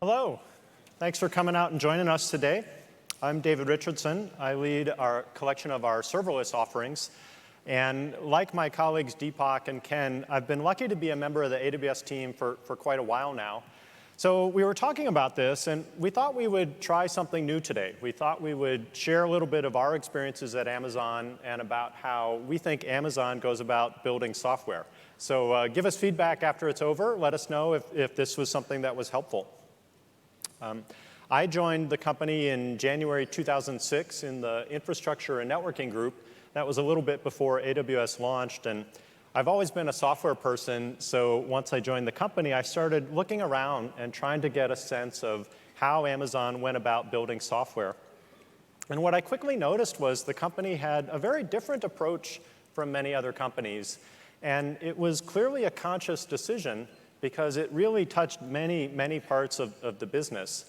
Hello. Thanks for coming out and joining us today. I'm David Richardson. I lead our collection of our serverless offerings. And like my colleagues Deepak and Ken, I've been lucky to be a member of the AWS team for quite a while now. So we were talking about this, and we thought we would try something new today. We thought we would share a little bit of our experiences at Amazon and about how we think Amazon goes about building software. So give us feedback after it's over. Let us know if this was something that was helpful. I joined the company in January 2006 in the infrastructure and networking group. That was a little bit before AWS launched. And I've always been a software person. So once I joined the company, I started looking around and trying to get a sense of how Amazon went about building software. And what I quickly noticed was the company had a very different approach from many other companies. And it was clearly a conscious decision because it really touched many, many parts of the business.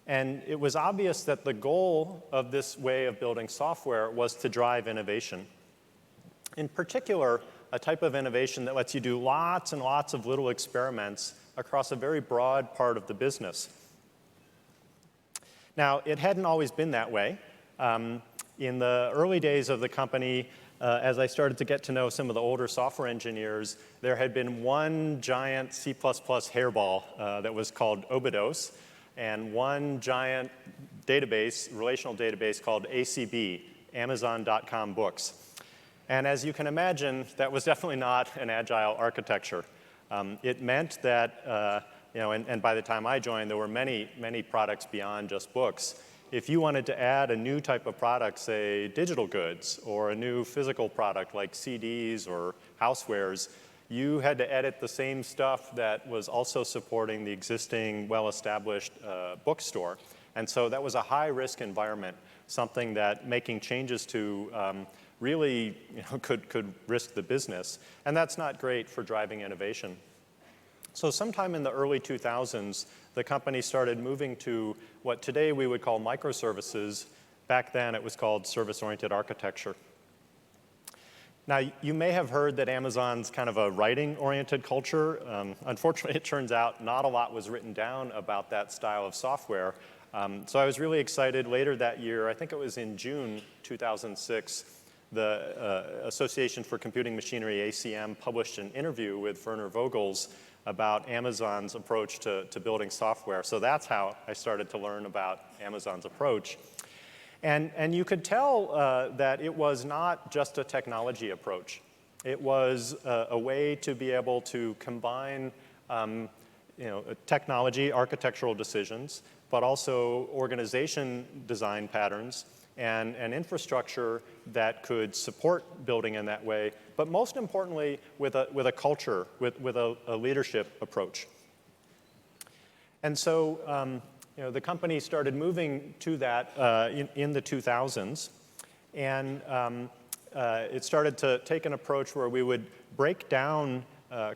And it was obvious that the goal of this way of building software was to drive innovation. In particular, a type of innovation that lets you do lots and lots of little experiments across a very broad part of the business. Now, it hadn't always been that way. In the early days of the company, as I started to get to know some of the older software engineers, there had been one giant C++ hairball that was called Obidos, and one giant database, relational database called ACB, Amazon.com Books. And as you can imagine, that was definitely not an agile architecture. It meant that, and by the time I joined, there were many, many products beyond just books. If you wanted to add a new type of product, say digital goods, or a new physical product like CDs or housewares, you had to edit the same stuff that was also supporting the existing well-established bookstore. And so that was a high-risk environment, something that making changes to really could risk the business. And that's not great for driving innovation. So sometime in the early 2000s, the company started moving to what today we would call microservices. Back then, it was called service-oriented architecture. Now, you may have heard that Amazon's kind of a writing-oriented culture. Unfortunately, it turns out not a lot was written down about that style of software. So I was really excited later that year, I think it was in June 2006, the Association for Computing Machinery, ACM, published an interview with Werner Vogels about Amazon's approach to building software. So that's how I started to learn about Amazon's approach. And you could tell that it was not just a technology approach. It was a way to be able to combine technology, architectural decisions, but also organization design patterns and an infrastructure that could support building in that way, but most importantly, with a culture, with a leadership approach. And so the company started moving to that in the 2000s, and it started to take an approach where we would break down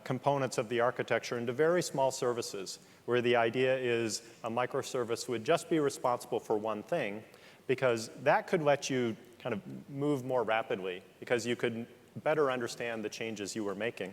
components of the architecture into very small services, where the idea is a microservice would just be responsible for one thing, because that could let you kind of move more rapidly, because you could better understand the changes you were making.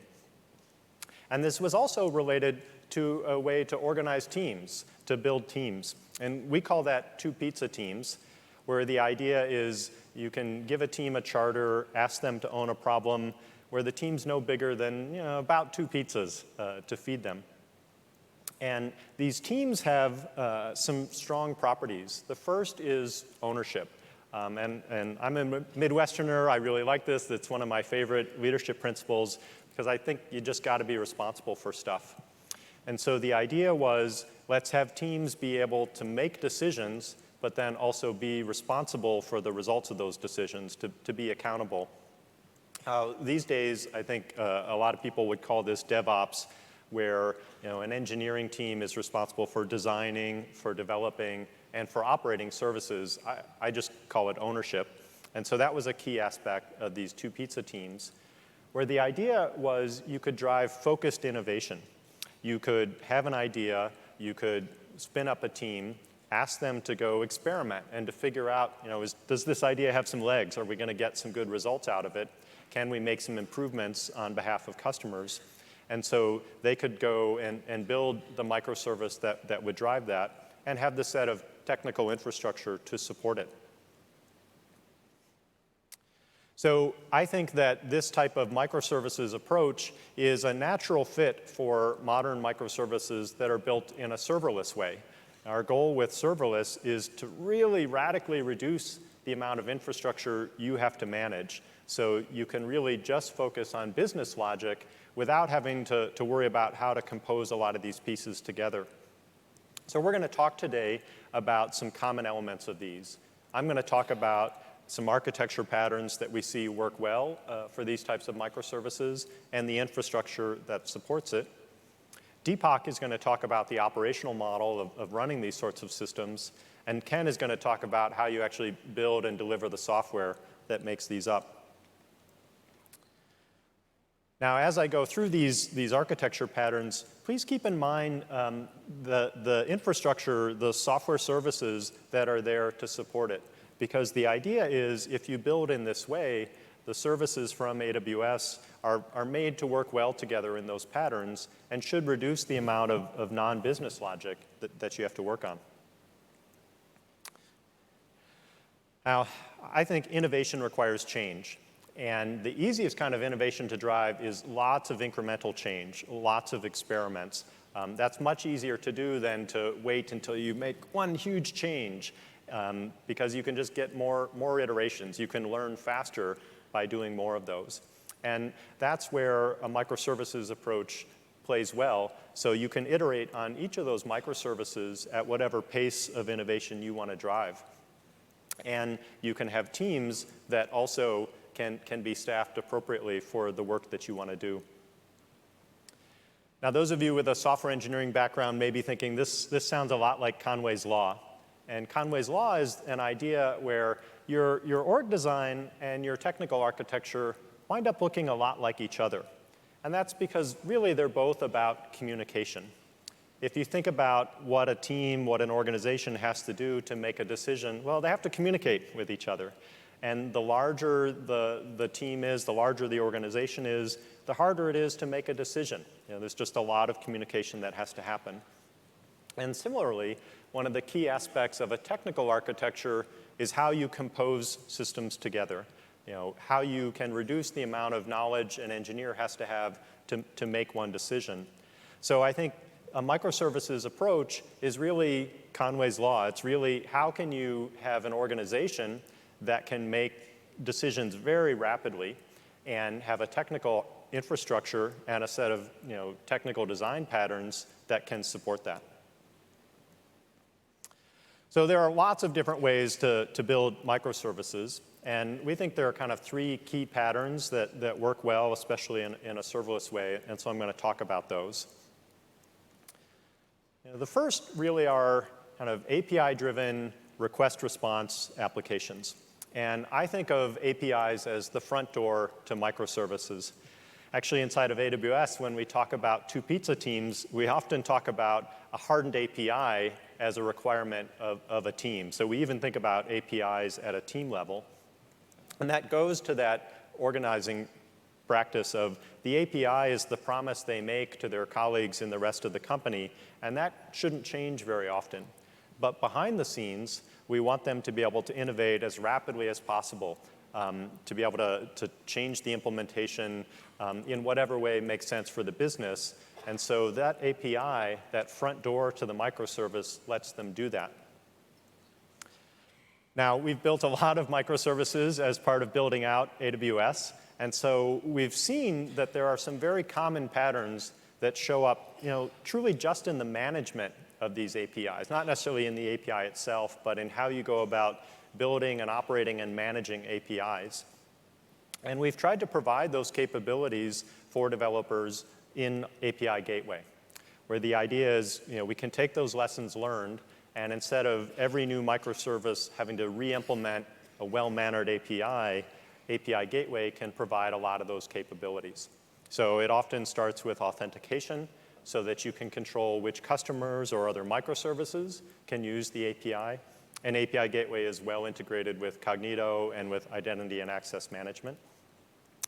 And this was also related to a way to organize teams, to build teams. And we call that two pizza teams, where the idea is you can give a team a charter, ask them to own a problem, where the team's no bigger than about 2 pizzas to feed them. And these teams have some strong properties. The first is ownership. And I'm a Midwesterner. I really like this. It's one of my favorite leadership principles, because I think you just got to be responsible for stuff. And so the idea was, let's have teams be able to make decisions, but then also be responsible for the results of those decisions, to be accountable. These days, I think a lot of people would call this DevOps, where an engineering team is responsible for designing, for developing, and for operating services. I just call it ownership. And so that was a key aspect of these two pizza teams, where the idea was you could drive focused innovation. You could have an idea, you could spin up a team, ask them to go experiment and to figure out, does this idea have some legs? Are we going to get some good results out of it? Can we make some improvements on behalf of customers? And so they could go and build the microservice that would drive that and have the set of technical infrastructure to support it. So I think that this type of microservices approach is a natural fit for modern microservices that are built in a serverless way. Our goal with serverless is to really radically reduce the amount of infrastructure you have to manage, so you can really just focus on business logic without having to worry about how to compose a lot of these pieces together. So we're going to talk today about some common elements of these. I'm going to talk about some architecture patterns that we see work well for these types of microservices and the infrastructure that supports it. Deepak is going to talk about the operational model of running these sorts of systems. And Ken is going to talk about how you actually build and deliver the software that makes these up. Now, as I go through these architecture patterns, please keep in mind the infrastructure, the software services that are there to support it. Because the idea is, if you build in this way, the services from AWS are made to work well together in those patterns and should reduce the amount of non-business logic that you have to work on. Now, I think innovation requires change. And the easiest kind of innovation to drive is lots of incremental change, lots of experiments. That's much easier to do than to wait until you make one huge change. Because you can just get more iterations. You can learn faster by doing more of those. And that's where a microservices approach plays well. So you can iterate on each of those microservices at whatever pace of innovation you want to drive. And you can have teams that also can be staffed appropriately for the work that you want to do. Now, those of you with a software engineering background may be thinking, this sounds a lot like Conway's Law. And Conway's Law is an idea where your org design and your technical architecture wind up looking a lot like each other. And that's because really they're both about communication. If you think about what a team, what an organization has to do to make a decision, well, they have to communicate with each other. And the larger the team is, the larger the organization is, the harder it is to make a decision. There's just a lot of communication that has to happen. And similarly, one of the key aspects of a technical architecture is how you compose systems together. How you can reduce the amount of knowledge an engineer has to have to make one decision. So I think a microservices approach is really Conway's Law. It's really how can you have an organization that can make decisions very rapidly and have a technical infrastructure and a set of technical design patterns that can support that. So there are lots of different ways to build microservices. And we think there are kind of three key patterns that work well, especially in a serverless way. And so I'm going to talk about those. The first really are kind of API-driven request response applications. And I think of APIs as the front door to microservices. Actually, inside of AWS, when we talk about two pizza teams, we often talk about a hardened API as a requirement of a team. So we even think about APIs at a team level. And that goes to that organizing practice of the API is the promise they make to their colleagues in the rest of the company, and that shouldn't change very often. But behind the scenes, we want them to be able to innovate as rapidly as possible, to be able to change the implementation in whatever way makes sense for the business. And so that API, that front door to the microservice, lets them do that. Now, we've built a lot of microservices as part of building out AWS. And so we've seen that there are some very common patterns that show up truly just in the management of these APIs, not necessarily in the API itself, but in how you go about building and operating and managing APIs. And we've tried to provide those capabilities for developers in API Gateway, where the idea is we can take those lessons learned, and instead of every new microservice having to re-implement a well-mannered API, API Gateway can provide a lot of those capabilities. So it often starts with authentication so that you can control which customers or other microservices can use the API. And API Gateway is well integrated with Cognito and with identity and access management.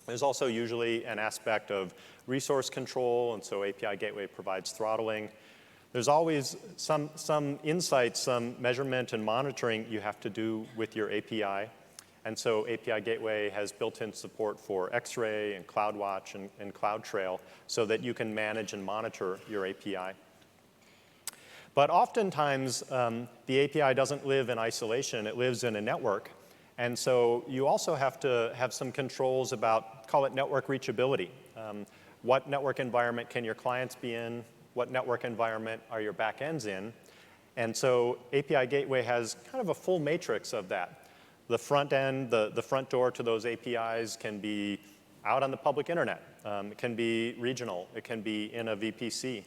There's also usually an aspect of resource control, and so API Gateway provides throttling. There's always some insights, some measurement and monitoring you have to do with your API. And so API Gateway has built-in support for Xray and CloudWatch and CloudTrail so that you can manage and monitor your API. But oftentimes, the API doesn't live in isolation. It lives in a network. And so you also have to have some controls about, call it network reachability. What network environment can your clients be in? What network environment are your backends in? And so API Gateway has kind of a full matrix of that. The front end, the front door to those APIs can be out on the public internet. It can be regional. It can be in a VPC.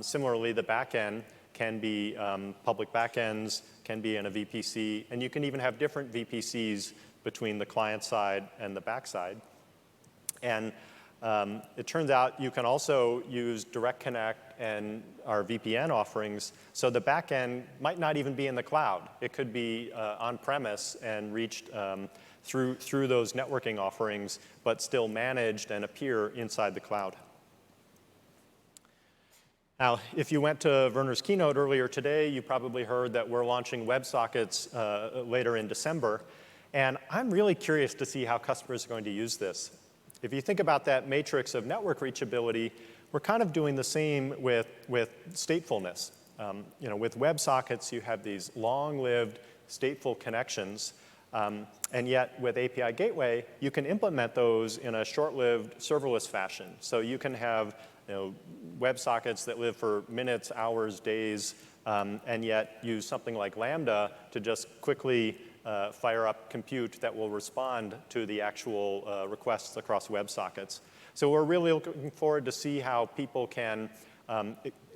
Similarly, the back end can be public backends, can be in a VPC, and you can even have different VPCs between the client side and the back side. And it turns out you can also use Direct Connect and our VPN offerings, so the back end might not even be in the cloud. It could be on-premise and reached through those networking offerings, but still managed and appear inside the cloud. Now, if you went to Werner's keynote earlier today, you probably heard that we're launching WebSockets later in December. And I'm really curious to see how customers are going to use this. If you think about that matrix of network reachability, we're kind of doing the same with statefulness. With WebSockets, you have these long-lived stateful connections. And yet, with API Gateway, you can implement those in a short-lived serverless fashion. So you can have WebSockets that live for minutes, hours, days, and yet use something like Lambda to just quickly fire up compute that will respond to the actual requests across WebSockets. So we're really looking forward to see how people can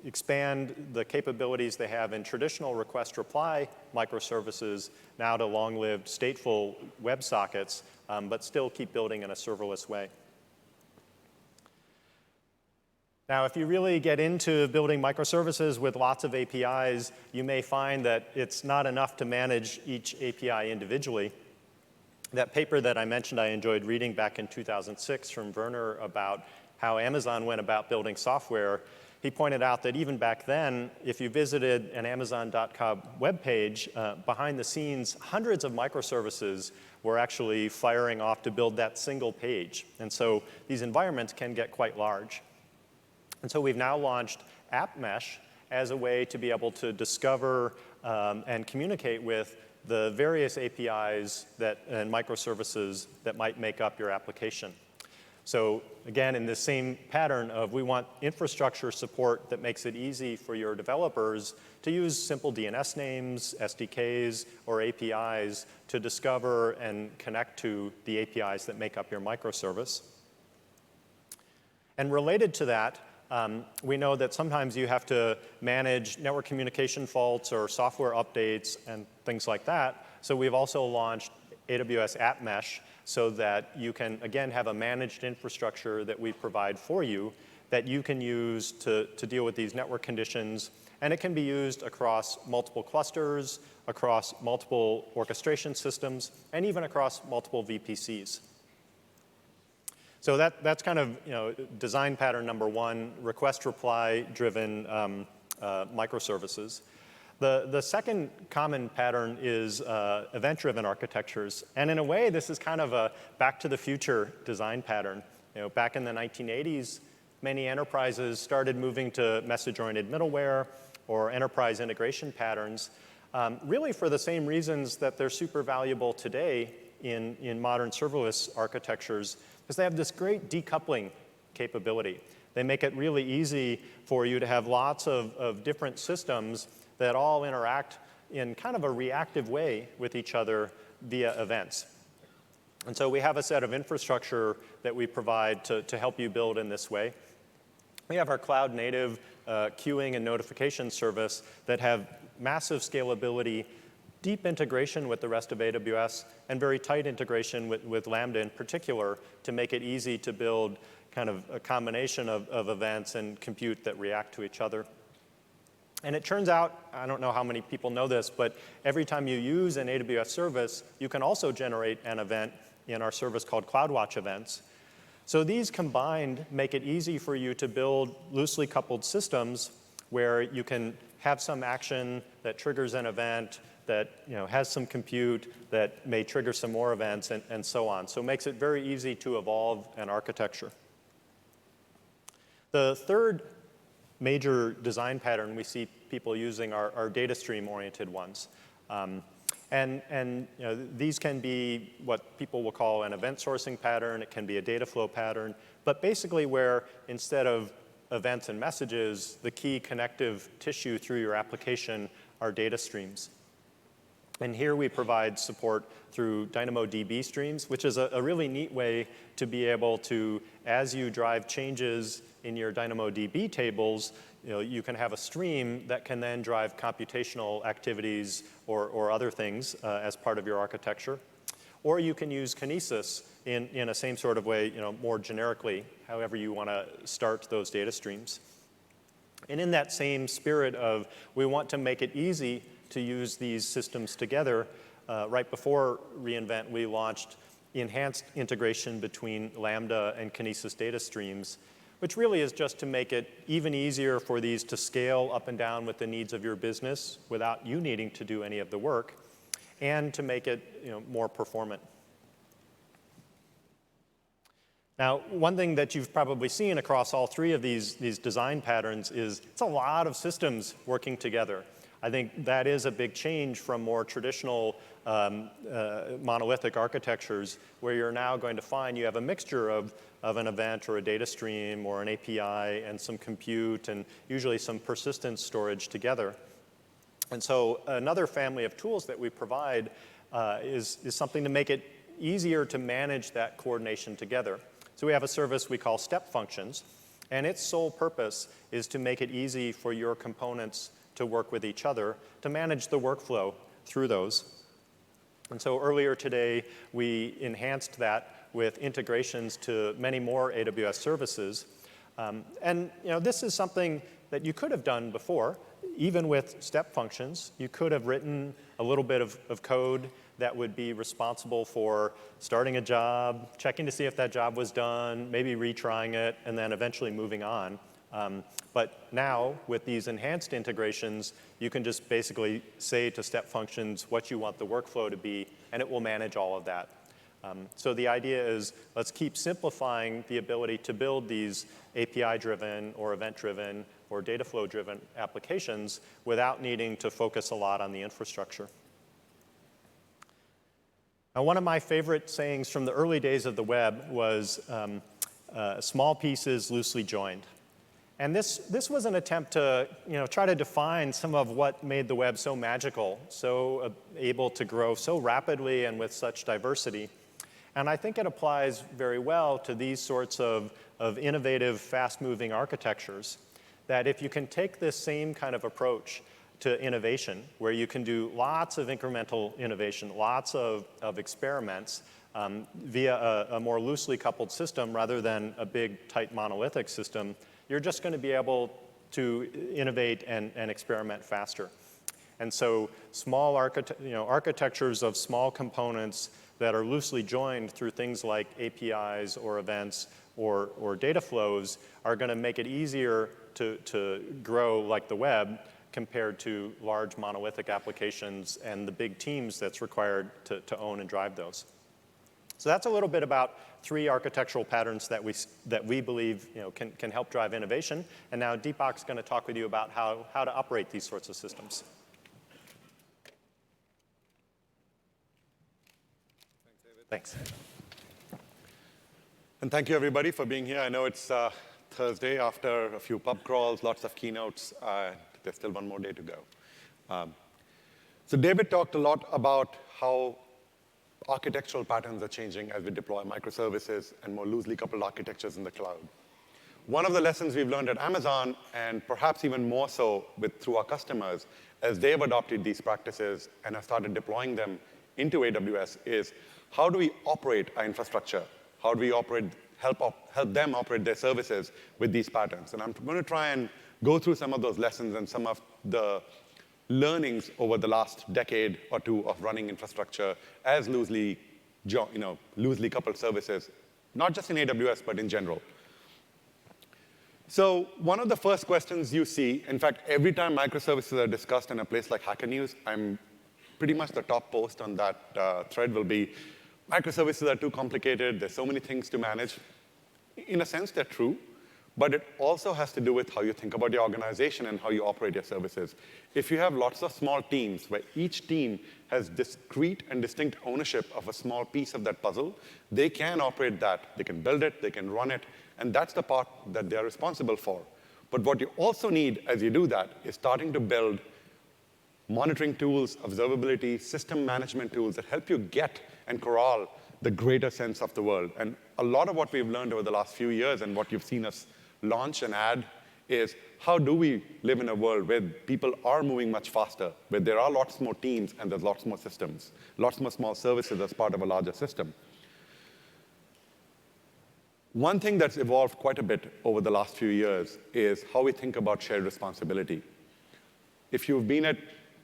expand the capabilities they have in traditional request-reply microservices now to long-lived stateful WebSockets, but still keep building in a serverless way. Now, if you really get into building microservices with lots of APIs, you may find that it's not enough to manage each API individually. That paper that I mentioned I enjoyed reading back in 2006 from Werner about how Amazon went about building software, he pointed out that even back then, if you visited an Amazon.com webpage, behind the scenes, hundreds of microservices were actually firing off to build that single page. And so these environments can get quite large. And so we've now launched AppMesh as a way to be able to discover and communicate with the various APIs and microservices that might make up your application. So again, in this same pattern of we want infrastructure support that makes it easy for your developers to use simple DNS names, SDKs, or APIs to discover and connect to the APIs that make up your microservice. And related to that, we know that sometimes you have to manage network communication faults or software updates and things like that. So we've also launched AWS AppMesh so that you can, again, have a managed infrastructure that we provide for you that you can use to deal with these network conditions. And it can be used across multiple clusters, across multiple orchestration systems, and even across multiple VPCs. So that's kind of design pattern number one, request-reply driven microservices. The second common pattern is event-driven architectures. And in a way, this is kind of a back-to-the-future design pattern. Back in the 1980s, many enterprises started moving to message-oriented middleware or enterprise integration patterns, really for the same reasons that they're super valuable today in modern serverless architectures, because they have this great decoupling capability. They make it really easy for you to have lots of different systems that all interact in kind of a reactive way with each other via events. And so we have a set of infrastructure that we provide to help you build in this way. We have our cloud-native queuing and notification service that have massive scalability, deep integration with the rest of AWS, and very tight integration with Lambda in particular to make it easy to build kind of a combination of events and compute that react to each other. And it turns out, I don't know how many people know this, but every time you use an AWS service, you can also generate an event in our service called CloudWatch events. So these combined make it easy for you to build loosely coupled systems where you can have some action that triggers an event, that has some compute, that may trigger some more events, and so on. So it makes it very easy to evolve an architecture. The third major design pattern we see people using are data stream-oriented ones. These can be what people will call an event sourcing pattern. It can be a data flow pattern. But basically where instead of events and messages, the key connective tissue through your application are data streams. And here we provide support through DynamoDB streams, which is a really neat way to be able to, as you drive changes in your DynamoDB tables, you can have a stream that can then drive computational activities or other things as part of your architecture. Or you can use Kinesis in a same sort of way, more generically, however you want to start those data streams. And in that same spirit of we want to make it easy to use these systems together, right before reInvent, we launched enhanced integration between Lambda and Kinesis data streams, which really is just to make it even easier for these to scale up and down with the needs of your business without you needing to do any of the work, and to make it more performant. Now, one thing that you've probably seen across all three of these design patterns is it's a lot of systems working together. I think that is a big change from more traditional monolithic architectures where you're now going to find you have a mixture of an event or a data stream or an API and some compute and usually some persistence storage together. And so another family of tools that we provide is something to make it easier to manage that coordination together. So we have a service we call Step Functions, and its sole purpose is to make it easy for your components to work with each other, to manage the workflow through those. And so earlier today, we enhanced that with integrations to many more AWS services. This is something that you could have done before. Even with step functions, you could have written a little bit of code that would be responsible for starting a job, checking to see if that job was done, maybe retrying it, and then eventually moving on. But now, with these enhanced integrations, you can just basically say to step functions what you want the workflow to be, and it will manage all of that. So the idea is let's keep simplifying the ability to build these API-driven or event-driven or data flow-driven applications without needing to focus a lot on the infrastructure. Now, one of my favorite sayings from the early days of the web was small pieces loosely joined. And this was an attempt to try to define some of what made the web so magical, so able to grow so rapidly and with such diversity. And I think it applies very well to these sorts of innovative, fast-moving architectures, that if you can take this same kind of approach to innovation, where you can do lots of incremental innovation, lots of experiments via a more loosely coupled system rather than a big, tight monolithic system, you're just going to be able to innovate and experiment faster. And so small architectures of small components that are loosely joined through things like APIs or events or data flows are going to make it easier to grow like the web compared to large monolithic applications and the big teams that's required to own and drive those. So that's a little bit about three architectural patterns that we believe can help drive innovation. And now Deepak's going to talk with you about how to operate these sorts of systems. Thanks. And thank you, everybody, for being here. I know it's Thursday after a few pub crawls, lots of keynotes. There's still one more day to go. So David talked a lot about how architectural patterns are changing as we deploy microservices and more loosely coupled architectures in the cloud. One of the lessons we've learned at Amazon, and perhaps even more so through our customers, as they've adopted these practices and have started deploying them into AWS, is how do we operate our infrastructure? How do we help them operate their services with these patterns? And I'm going to try and go through some of those lessons and some of the learnings over the last decade or two of running infrastructure as loosely coupled services not just in AWS, but in general. So one of the first questions you see, in fact, every time microservices are discussed in a place like Hacker News, I'm pretty much the top post on that thread will be, microservices are too complicated, there's so many things to manage. In a sense, they're true, but it also has to do with how you think about your organization and how you operate your services. If you have lots of small teams where each team has discrete and distinct ownership of a small piece of that puzzle, they can operate that. They can build it, they can run it, and that's the part that they're responsible for. But what you also need as you do that is starting to build monitoring tools, observability, system management tools that help you get and corral the greater sense of the world. And a lot of what we've learned over the last few years and what you've seen us launch and add is how do we live in a world where people are moving much faster, where there are lots more teams and there's lots more systems, lots more small services as part of a larger system. One thing that's evolved quite a bit over the last few years is how we think about shared responsibility. If you've been at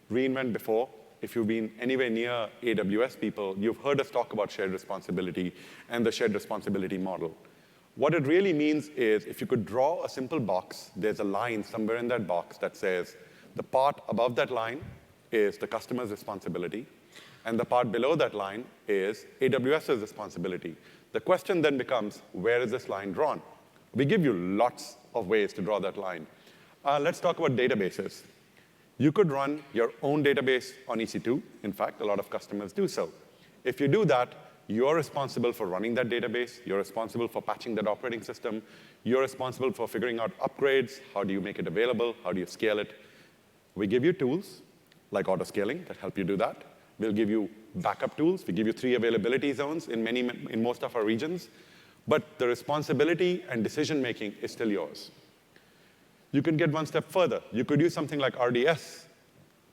re:Invent before, if you've been anywhere near AWS people, you've heard us talk about shared responsibility and the shared responsibility model. What it really means is if you could draw a simple box, there's a line somewhere in that box that says the part above that line is the customer's responsibility, and the part below that line is AWS's responsibility. The question then becomes, where is this line drawn? We give you lots of ways to draw that line. Let's talk about databases. You could run your own database on EC2. In fact, a lot of customers do so. If you do that, you're responsible for running that database. You're responsible for patching that operating system. You're responsible for figuring out upgrades. How do you make it available? How do you scale it? We give you tools like auto-scaling that help you do that. We'll give you backup tools. We give you 3 availability zones in most of our regions. But the responsibility and decision-making is still yours. You can get one step further. You could use something like RDS.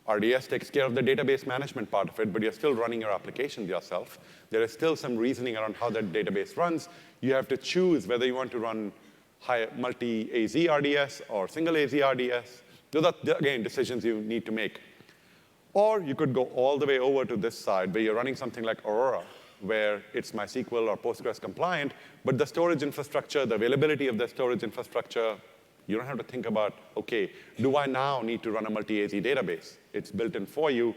RDS takes care of the database management part of it, but you're still running your application yourself. There is still some reasoning around how that database runs. You have to choose whether you want to run multi-AZ RDS or single AZ RDS. Those are, again, decisions you need to make. Or you could go all the way over to this side where you're running something like Aurora, where it's MySQL or Postgres compliant, but the storage infrastructure, the availability of the storage infrastructure, you don't have to think about, OK, do I now need to run a multi-AZ database? It's built in for you.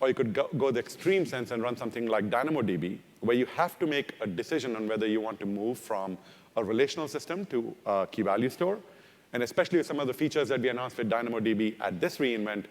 Or you could go the extreme sense and run something like DynamoDB, where you have to make a decision on whether you want to move from a relational system to a key value store. And especially with some of the features that we announced with DynamoDB at this re:Invent,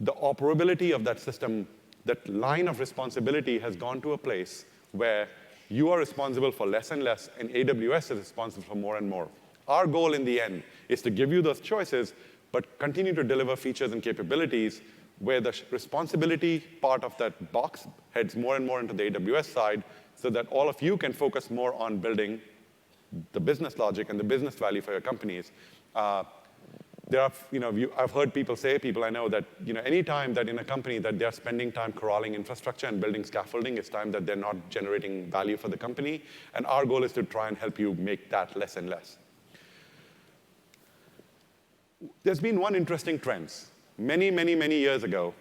the operability of that system, that line of responsibility has gone to a place where you are responsible for less and less, and AWS is responsible for more and more. Our goal in the end is to give you those choices, but continue to deliver features and capabilities where the responsibility part of that box heads more and more into the AWS side so that all of you can focus more on building the business logic and the business value for your companies. I've heard people I know that any time that in a company that they're spending time corralling infrastructure and building scaffolding, it's time that they're not generating value for the company. And our goal is to try and help you make that less and less. There's been one interesting trend. Many, many, many years ago,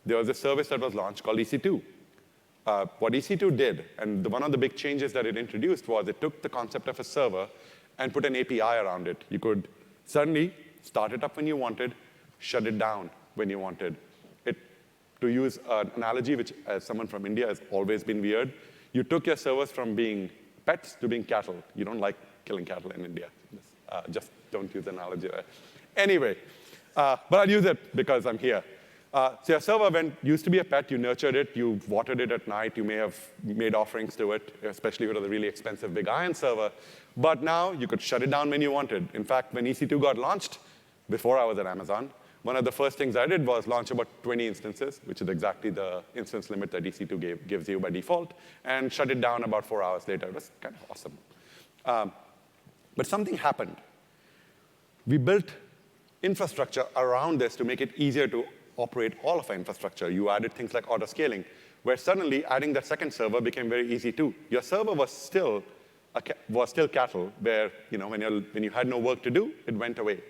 there was a service that was launched called EC2. What EC2 did, and one of the big changes that it introduced was it took the concept of a server and put an API around it. You could suddenly start it up when you wanted, shut it down when you wanted. To use an analogy, which as someone from India has always been weird, you took your servers from being pets to being cattle. You don't like killing cattle in India. Just don't use the analogy there. Anyway, but I'll use it because I'm here. So your server used to be a pet. You nurtured it. You watered it at night. You may have made offerings to it, especially if it was a really expensive big iron server. But now you could shut it down when you wanted. In fact, when EC2 got launched, before I was at Amazon, one of the first things I did was launch about 20 instances, which is exactly the instance limit that EC2 gives you by default, and shut it down about 4 hours later. It was kind of awesome. But something happened. We built infrastructure around this to make it easier to operate all of our infrastructure. You added things like auto-scaling, where suddenly adding that second server became very easy too. Your server was still cattle, where when you had no work to do, it went away.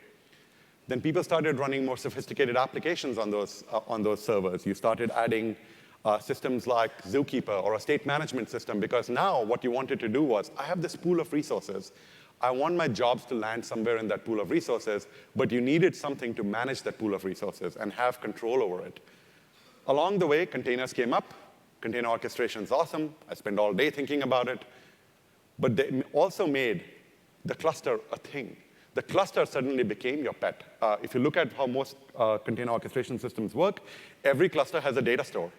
Then people started running more sophisticated applications on those servers. You started adding systems like Zookeeper or a state management system, because now what you wanted to do was, I have this pool of resources. I want my jobs to land somewhere in that pool of resources, but you needed something to manage that pool of resources and have control over it. Along the way, containers came up. Container orchestration is awesome. I spent all day thinking about it. But they also made the cluster a thing. The cluster suddenly became your pet. If you look at how most container orchestration systems work, every cluster has a data store.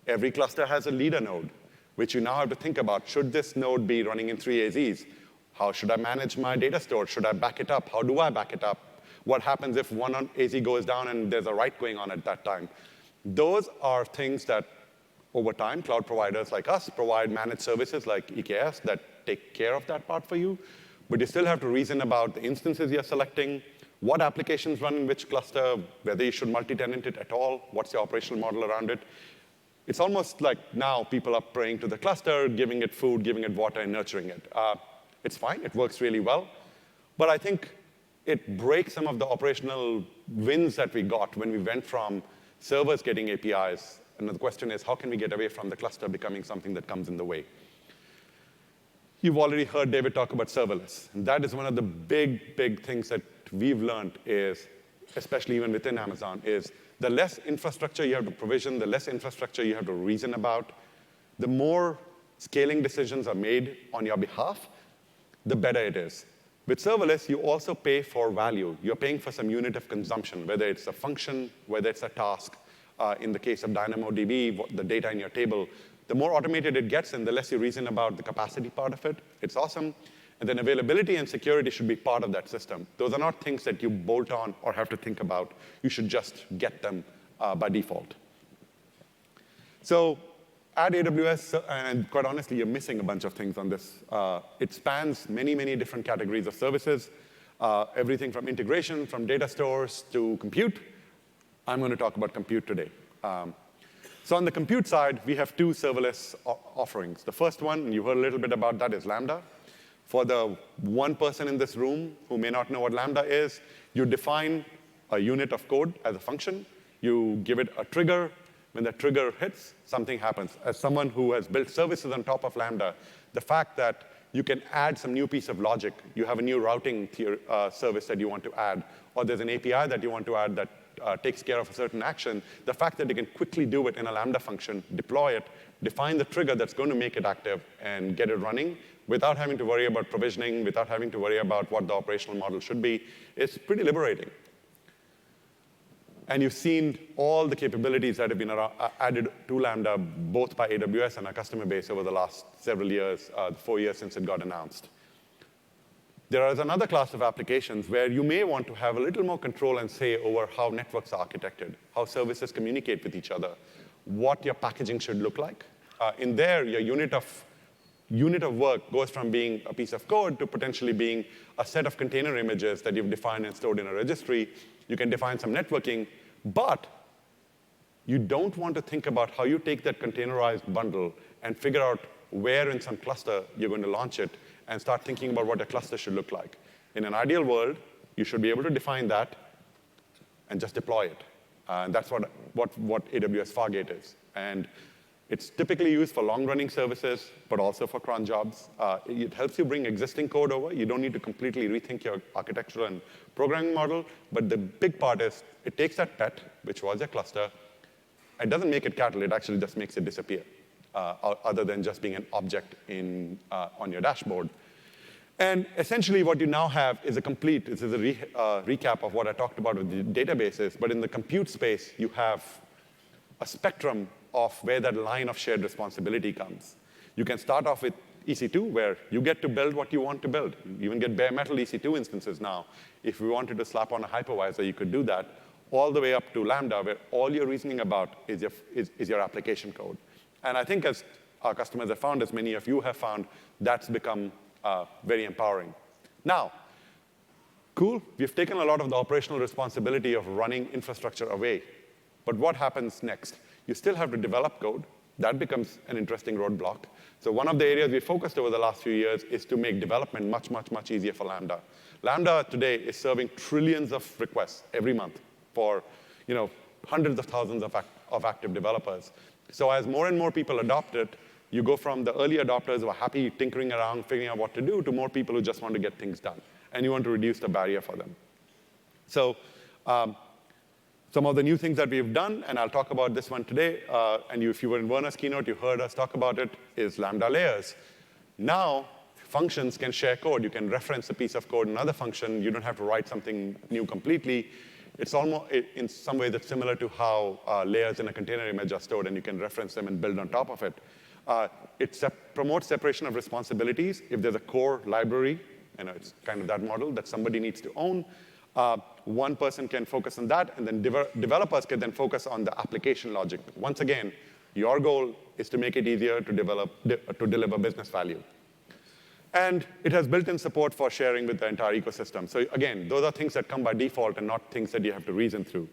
Every cluster has a leader node, which you now have to think about. Should this node be running in 3 AZs? How should I manage my data store? Should I back it up? How do I back it up? What happens if one AZ goes down and there's a write going on at that time? Those are things that, over time, cloud providers like us provide managed services like EKS that take care of that part for you. But you still have to reason about the instances you're selecting, what applications run in which cluster, whether you should multi-tenant it at all, what's the operational model around it. It's almost like now people are praying to the cluster, giving it food, giving it water, and nurturing it. It's fine. It works really well. But I think it breaks some of the operational wins that we got when we went from servers getting APIs. And the question is, how can we get away from the cluster becoming something that comes in the way? You've already heard David talk about serverless. And that is one of the big, big things that we've learned is, especially even within Amazon, is the less infrastructure you have to provision, the less infrastructure you have to reason about, the more scaling decisions are made on your behalf, the better it is. With serverless, you also pay for value. You're paying for some unit of consumption, whether it's a function, whether it's a task. In the case of DynamoDB, the data in your table, the more automated it gets and the less you reason about the capacity part of it. It's awesome. And then availability and security should be part of that system. Those are not things that you bolt on or have to think about. You should just get them by default. So at AWS, and quite honestly, you're missing a bunch of things on this. It spans many, many different categories of services, everything from integration, from data stores to compute. I'm going to talk about compute today. So on the compute side, we have 2 serverless offerings. The first one, and you heard a little bit about that, is Lambda. For the one person in this room who may not know what Lambda is, you define a unit of code as a function. You give it a trigger. When the trigger hits, something happens. As someone who has built services on top of Lambda, the fact that you can add some new piece of logic, you have a new routing service that you want to add, or there's an API that you want to add that takes care of a certain action, the fact that you can quickly do it in a Lambda function, deploy it, define the trigger that's going to make it active, and get it running without having to worry about provisioning, without having to worry about what the operational model should be, is pretty liberating. And you've seen all the capabilities that have been added to Lambda, both by AWS and our customer base over the last several years, 4 years since it got announced. There is another class of applications where you may want to have a little more control and say over how networks are architected, how services communicate with each other, what your packaging should look like. In there, your unit of work goes from being a piece of code to potentially being a set of container images that you've defined and stored in a registry. You can define some networking, but you don't want to think about how you take that containerized bundle and figure out where in some cluster you're going to launch it and start thinking about what a cluster should look like. In an ideal world, you should be able to define that and just deploy it. And that's what AWS Fargate is. And it's typically used for long-running services, but also for cron jobs. It helps you bring existing code over. You don't need to completely rethink your architectural and programming model. But the big part is it takes that pet, which was your cluster. It doesn't make it cattle. It actually just makes it disappear, other than just being an object on your dashboard. And essentially, what you now have is a recap of what I talked about with the databases. But in the compute space, you have a spectrum of where that line of shared responsibility comes. You can start off with EC2, where you get to build what you want to build. You even get bare metal EC2 instances now. If we wanted to slap on a hypervisor, you could do that, all the way up to Lambda, where all you're reasoning about is your application code. And I think as our customers have found, as many of you have found, that's become very empowering. Now, cool, we've taken a lot of the operational responsibility of running infrastructure away. But what happens next? You still have to develop code. That becomes an interesting roadblock. So one of the areas we focused over the last few years is to make development much, much, much easier for Lambda. Lambda today is serving trillions of requests every month for hundreds of thousands of active developers. So as more and more people adopt it, you go from the early adopters who are happy tinkering around, figuring out what to do, to more people who just want to get things done. And you want to reduce the barrier for them. So some of the new things that we've done, and I'll talk about this one today, and if you were in Werner's keynote, you heard us talk about it, is Lambda layers. Now, functions can share code. You can reference a piece of code in another function. You don't have to write something new completely. It's almost, in some ways, it's similar to how layers in a container image are stored, and you can reference them and build on top of it. It promotes separation of responsibilities. If there's a core library, it's kind of that model that somebody needs to own, one person can focus on that, and then developers can then focus on the application logic. Once again, your goal is to make it easier to deliver business value. And it has built-in support for sharing with the entire ecosystem. So again, those are things that come by default and not things that you have to reason through.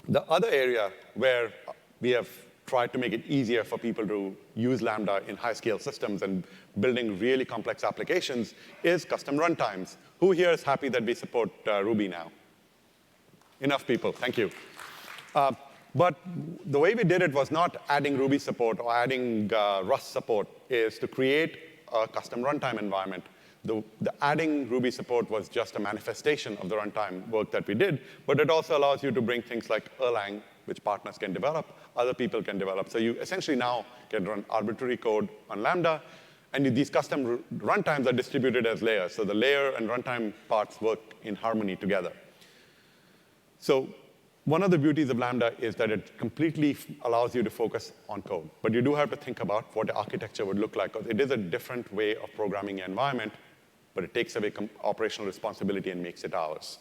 The other area where we have tried to make it easier for people to use Lambda in high-scale systems and building really complex applications is custom runtimes. Who here is happy that we support Ruby now? Enough people. Thank you. But the way we did it was not adding Ruby support or adding Rust support, is to create a custom runtime environment. The adding Ruby support was just a manifestation of the runtime work that we did, but it also allows you to bring things like Erlang, which partners can develop, other people can develop. So you essentially now can run arbitrary code on Lambda, and these custom runtimes are distributed as layers. So the layer and runtime parts work in harmony together. So one of the beauties of Lambda is that it completely allows you to focus on code. But you do have to think about what the architecture would look like, because it is a different way of programming your environment, but it takes away operational responsibility and makes it ours.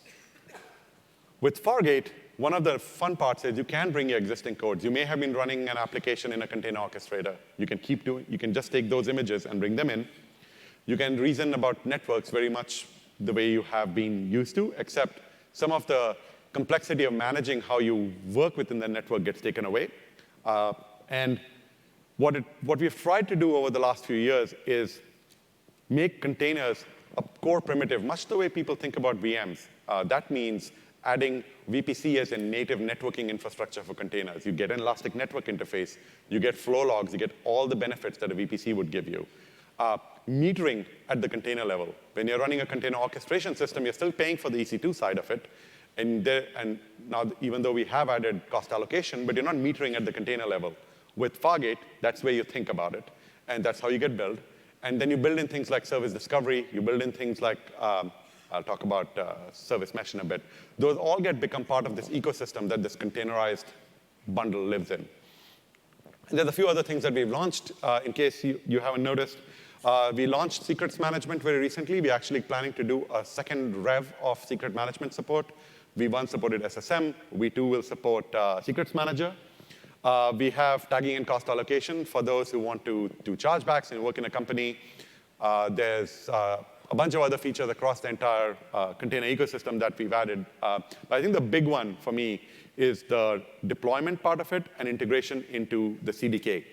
With Fargate, one of the fun parts is you can bring your existing codes. You may have been running an application in a container orchestrator. You can just take those images and bring them in. You can reason about networks very much the way you have been used to, except some of the complexity of managing how you work within the network gets taken away. And what we've tried to do over the last few years is make containers a core primitive, much the way people think about VMs. That means adding VPC as a native networking infrastructure for containers. You get an elastic network interface. You get flow logs. You get all the benefits that a VPC would give you. Metering at the container level. When you're running a container orchestration system, you're still paying for the EC2 side of it. And now, even though we have added cost allocation, but you're not metering at the container level. With Fargate, that's where you think about it. And that's how you get billed. And then you build in things like service discovery. You build in things like, I'll talk about service mesh in a bit. Those all become part of this ecosystem that this containerized bundle lives in. And there's a few other things that we've launched. In case you haven't noticed, we launched secrets management very recently. We're actually planning to do a second rev of secret management support. V1 supported SSM. V2 will support secrets manager. We have tagging and cost allocation for those who want to do chargebacks and work in a company. There's a bunch of other features across the entire container ecosystem that we've added. But I think the big one for me is the deployment part of it and integration into the CDK.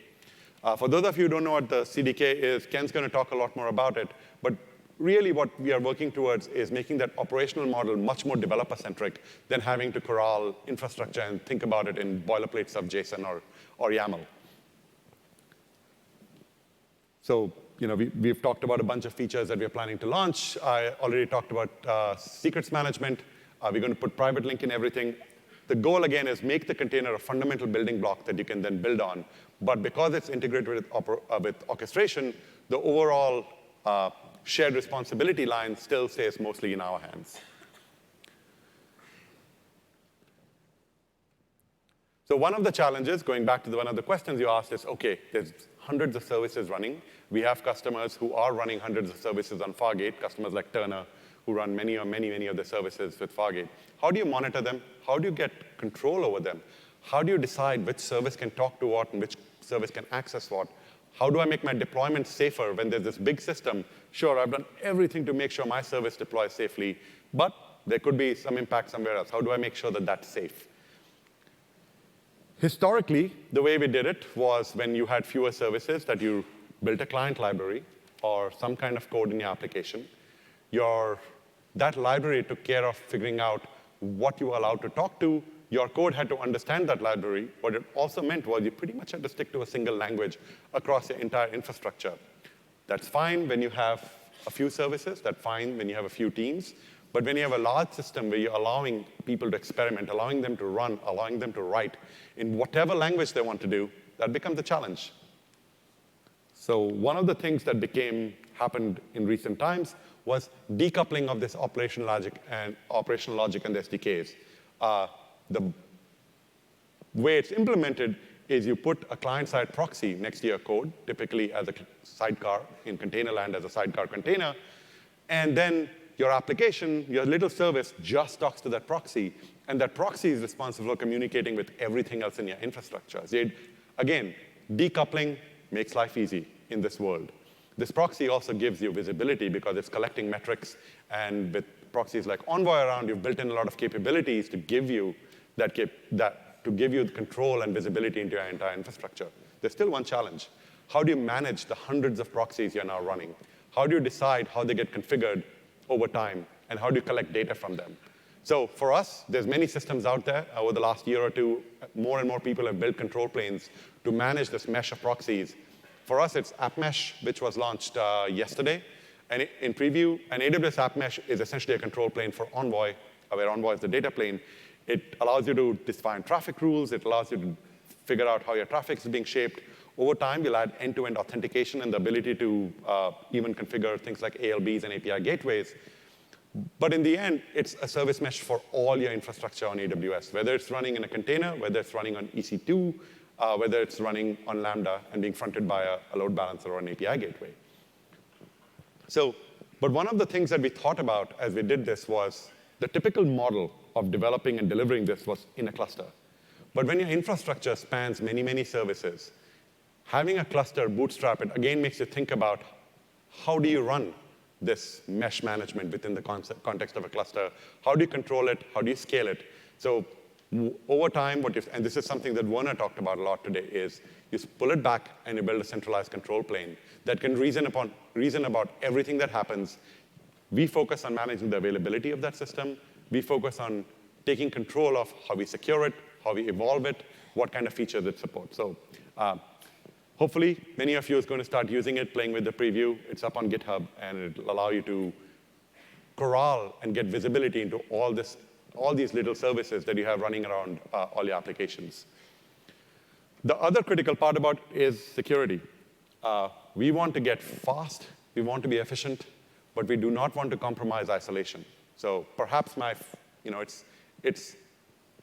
For those of you who don't know what the CDK is, Ken's going to talk a lot more about it. But really what we are working towards is making that operational model much more developer-centric than having to corral infrastructure and think about it in boilerplates of JSON or YAML. So we've talked about a bunch of features that we're planning to launch. I already talked about secrets management. We're going to put private link in everything. The goal, again, is make the container a fundamental building block that you can then build on. But because it's integrated with orchestration, the overall shared responsibility line still stays mostly in our hands. So one of the challenges, going back to one of the questions you asked, is, OK, there's hundreds of services running. We have customers who are running hundreds of services on Fargate, customers like Turner, who run many of the services with Fargate. How do you monitor them? How do you get control over them? How do you decide which service can talk to what and which service can access what? How do I make my deployment safer when there's this big system? Sure, I've done everything to make sure my service deploys safely, but there could be some impact somewhere else. How do I make sure that that's safe? Historically, the way we did it was when you had fewer services that you built a client library or some kind of code in your application. That library took care of figuring out what you were allowed to talk to. Your code had to understand that library. What it also meant was you pretty much had to stick to a single language across your entire infrastructure. That's fine when you have a few services. That's fine when you have a few teams. But when you have a large system where you're allowing people to experiment, allowing them to run, allowing them to write in whatever language they want to do, that becomes a challenge. So one of the things that happened in recent times was decoupling of this operational logic and the SDKs. The way it's implemented is you put a client-side proxy next to your code, typically as a sidecar in container land as a sidecar container, and then your application, your little service, just talks to that proxy, and that proxy is responsible for communicating with everything else in your infrastructure. So again, decoupling makes life easy in this world. This proxy also gives you visibility because it's collecting metrics, and with proxies like Envoy around, you've built in a lot of capabilities to give you control and visibility into your entire infrastructure. There's still one challenge. How do you manage the hundreds of proxies you're now running? How do you decide how they get configured over time, and how do you collect data from them? So for us, there's many systems out there. Over the last year or two, more and more people have built control planes to manage this mesh of proxies. For us, it's AppMesh, which was launched yesterday. And in preview, an AWS AppMesh is essentially a control plane for Envoy, where Envoy is the data plane. It allows you to define traffic rules. It allows you to figure out how your traffic is being shaped. Over time, we'll add end-to-end authentication and the ability to even configure things like ALBs and API gateways. But in the end, it's a service mesh for all your infrastructure on AWS, whether it's running in a container, whether it's running on EC2, whether it's running on Lambda and being fronted by a load balancer or an API gateway. But one of the things that we thought about as we did this was the typical model of developing and delivering this was in a cluster. But when your infrastructure spans many, many services, having a cluster bootstrap it again makes you think about how do you run this mesh management within the context of a cluster? How do you control it? How do you scale it? So over time, and this is something that Werner talked about a lot today, is you pull it back and you build a centralized control plane that can reason about everything that happens. We focus on managing the availability of that system. We focus on taking control of how we secure it, how we evolve it, what kind of features it supports. So hopefully, many of you are going to start using it, playing with the preview. It's up on GitHub, and it'll allow you to corral and get visibility into all these little services that you have running around all your applications. The other critical part about it is security. We want to get fast. We want to be efficient, but we do not want to compromise isolation. So perhaps it's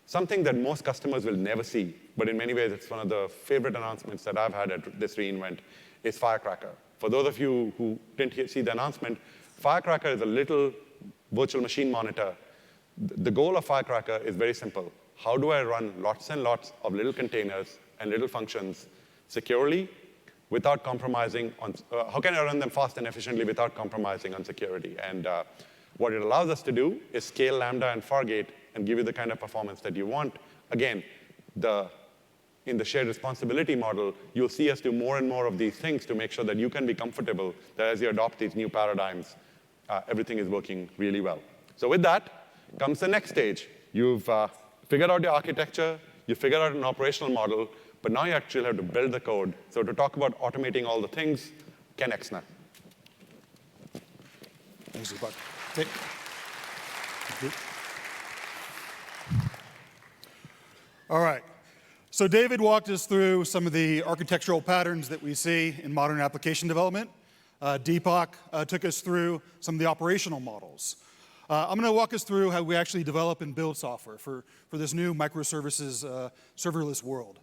something that most customers will never see, but in many ways, it's one of the favorite announcements that I've had at this reInvent is Firecracker. For those of you who didn't see the announcement, Firecracker is a little virtual machine monitor. The goal of Firecracker is very simple. How do I run lots and lots of little containers and little functions securely without compromising on, how can I run them fast and efficiently without compromising on security? And what it allows us to do is scale Lambda and Fargate and give you the kind of performance that you want. Again, in the shared responsibility model, you'll see us do more and more of these things to make sure that you can be comfortable that as you adopt these new paradigms, everything is working really well. So with that comes the next stage. You've figured out your architecture, you figured out an operational model, but now you actually have to build the code. So to talk about automating all the things, Ken Exner. Thanks, Deepak. Thank you. All right. So David walked us through some of the architectural patterns that we see in modern application development. Deepak took us through some of the operational models. I'm going to walk us through how we actually develop and build software for this new microservices serverless world.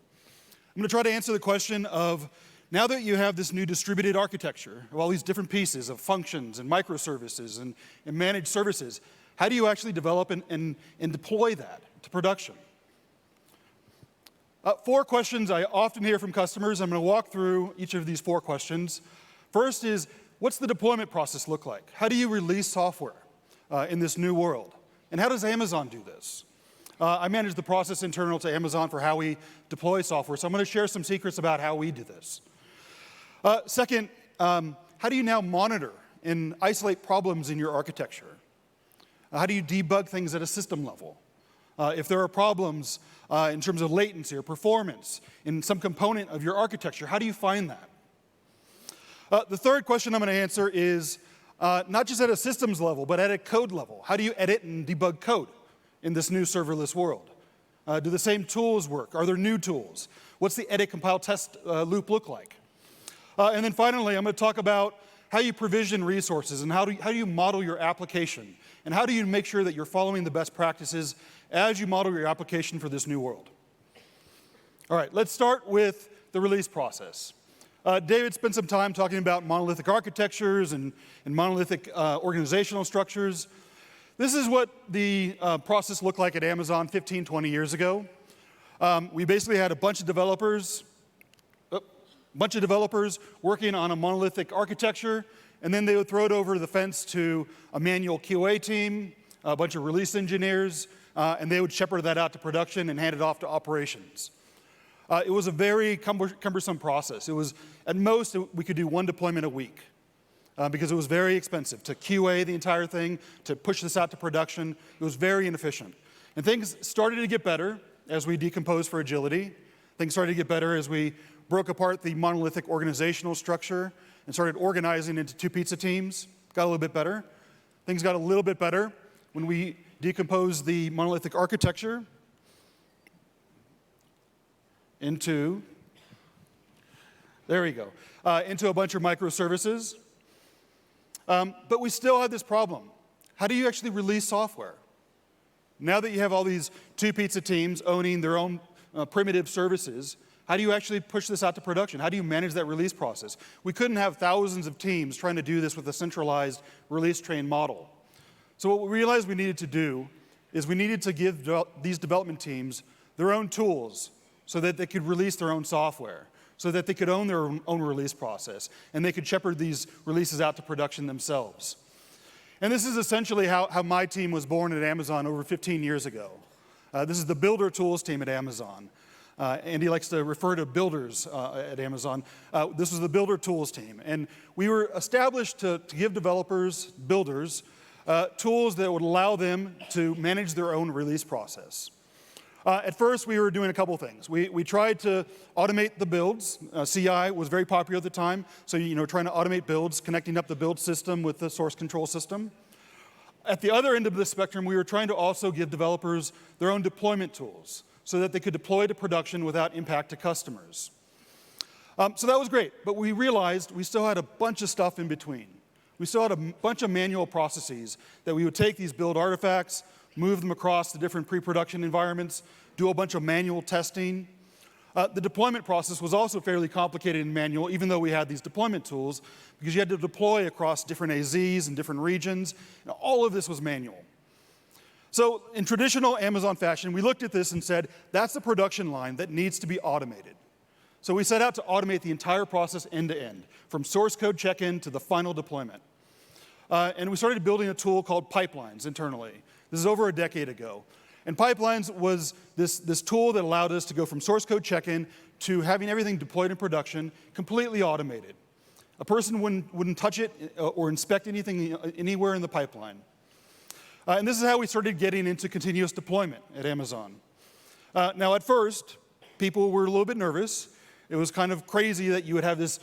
I'm going to try to answer the question of, now that you have this new distributed architecture of all these different pieces of functions and microservices and managed services, how do you actually develop and deploy that to production? 4 questions I often hear from customers. I'm going to walk through each of these 4 questions. First is, what's the deployment process look like? How do you release software in this new world? And how does Amazon do this? I manage the process internal to Amazon for how we deploy software, so I'm going to share some secrets about how we do this. Second, how do you now monitor and isolate problems in your architecture? How do you debug things at a system level? If there are problems in terms of latency or performance in some component of your architecture, how do you find that? The third question I'm going to answer is not just at a systems level, but at a code level. How do you edit and debug code in this new serverless world? Do the same tools work? Are there new tools? What's the EditCompile test loop look like? And then finally, I'm going to talk about how you provision resources and how do you model your application, and how do you make sure that you're following the best practices as you model your application for this new world. All right, let's start with the release process. David spent some time talking about monolithic architectures and monolithic organizational structures. This is what the process looked like at Amazon 15, 20 years ago. We basically had a bunch of developers working on a monolithic architecture, and then they would throw it over the fence to a manual QA team, a bunch of release engineers, and they would shepherd that out to production and hand it off to operations. It was a very cumbersome process. It was, at most, we could do one deployment a week because it was very expensive to QA the entire thing, to push this out to production. It was very inefficient. And things started to get better as we decomposed for agility. Things started to get better as we broke apart the monolithic organizational structure and started organizing into 2 pizza teams. Got a little bit better. Things got a little bit better when we decomposed the monolithic architecture into, there we go, into a bunch of microservices. But we still had this problem. How do you actually release software? Now that you have all these 2 pizza teams owning their own primitive services, how do you actually push this out to production? How do you manage that release process? We couldn't have thousands of teams trying to do this with a centralized release train model. So what we realized we needed to do is we needed to give these development teams their own tools so that they could release their own software, so that they could own their own release process, and they could shepherd these releases out to production themselves. And this is essentially how my team was born at Amazon over 15 years ago. This is the Builder Tools team at Amazon. Andy likes to refer to builders at Amazon. This was the Builder Tools team. And we were established to give developers, builders, tools that would allow them to manage their own release process. At first, we were doing a couple things. We tried to automate the builds. CI was very popular at the time, so trying to automate builds, connecting up the build system with the source control system. At the other end of the spectrum, we were trying to also give developers their own deployment tools so that they could deploy to production without impact to customers. So that was great, but we realized we still had a bunch of stuff in between. We still had a bunch of manual processes that we would take these build artifacts, move them across the different pre-production environments, do a bunch of manual testing. The deployment process was also fairly complicated and manual, even though we had these deployment tools, because you had to deploy across different AZs and different regions. And all of this was manual. So in traditional Amazon fashion, we looked at this and said, that's the production line that needs to be automated. So we set out to automate the entire process end to end, from source code check-in to the final deployment. And we started building a tool called Pipelines internally. This is over a decade ago. And Pipelines was this tool that allowed us to go from source code check-in to having everything deployed in production completely automated. A person wouldn't touch it or inspect anything anywhere in the pipeline. And this is how we started getting into continuous deployment at Amazon. Now, at first, people were a little bit nervous. It was kind of crazy that you would have this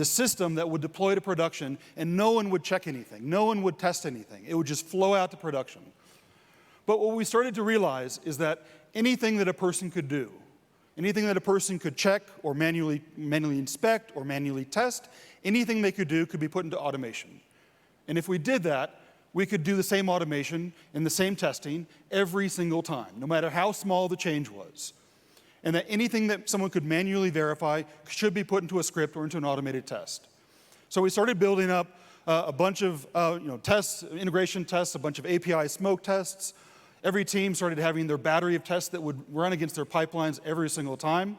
system that would deploy to production and no one would check anything. No one would test anything. It would just flow out to production. But what we started to realize is that anything that a person could do, anything that a person could check or manually inspect or manually test, anything they could do could be put into automation. And if we did that, we could do the same automation and the same testing every single time, no matter how small the change was. And that anything that someone could manually verify should be put into a script or into an automated test. So we started building up a bunch of tests, integration tests, a bunch of API smoke tests. Every team started having their battery of tests that would run against their pipelines every single time.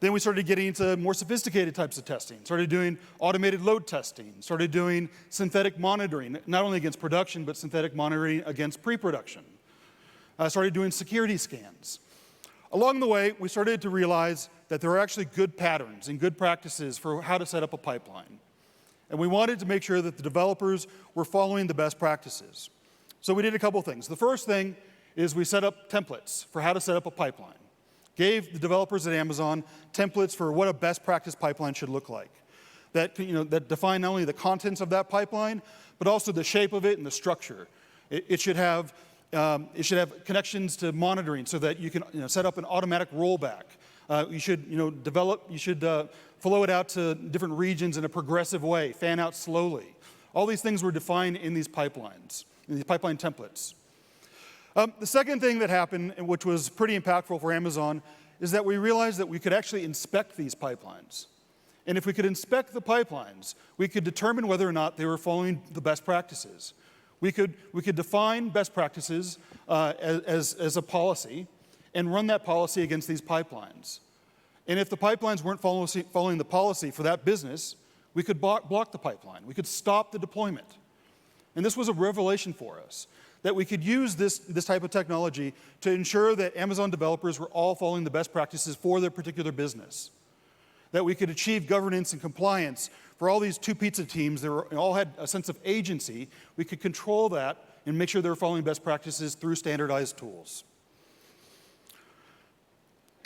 Then we started getting into more sophisticated types of testing, started doing automated load testing, started doing synthetic monitoring, not only against production, but synthetic monitoring against pre-production. Started doing security scans. Along the way, we started to realize that there are actually good patterns and good practices for how to set up a pipeline. And we wanted to make sure that the developers were following the best practices. So we did a couple things. The first thing is we set up templates for how to set up a pipeline. Gave the developers at Amazon templates for what a best practice pipeline should look like. That, that define not only the contents of that pipeline, but also the shape of it and the structure. It should have connections to monitoring so that you can set up an automatic rollback. You should flow it out to different regions in a progressive way, fan out slowly. All these things were defined in these pipelines, in these pipeline templates. The second thing that happened, which was pretty impactful for Amazon, is that we realized that we could actually inspect these pipelines. And if we could inspect the pipelines, we could determine whether or not they were following the best practices. We could define best practices as a policy and run that policy against these pipelines. And if the pipelines weren't following the policy for that business, we could block the pipeline. We could stop the deployment. And this was a revelation for us, that we could use this type of technology to ensure that Amazon developers were all following the best practices for their particular business. That we could achieve governance and compliance for all these two-pizza teams that all had a sense of agency. We could control that and make sure they were following best practices through standardized tools.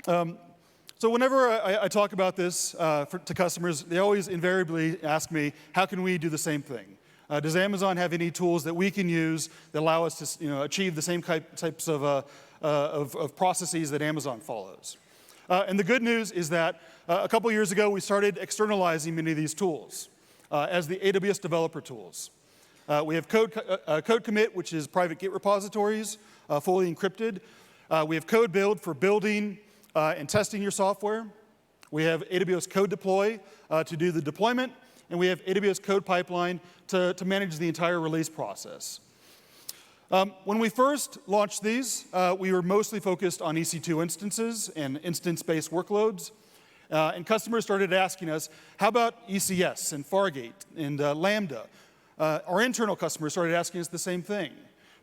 So whenever I talk about this to customers, they always invariably ask me, how can we do the same thing? Does Amazon have any tools that we can use that allow us to achieve the same types of processes that Amazon follows? And the good news is that a couple years ago, we started externalizing many of these tools as the AWS Developer Tools. We have Code Commit, which is private Git repositories, fully encrypted. We have Code Build for building and testing your software. We have AWS Code Deploy to do the deployment. And we have AWS Code Pipeline to manage the entire release process. When we first launched these, we were mostly focused on EC2 instances and instance-based workloads. And customers started asking us, how about ECS and Fargate and Lambda? Our internal customers started asking us the same thing,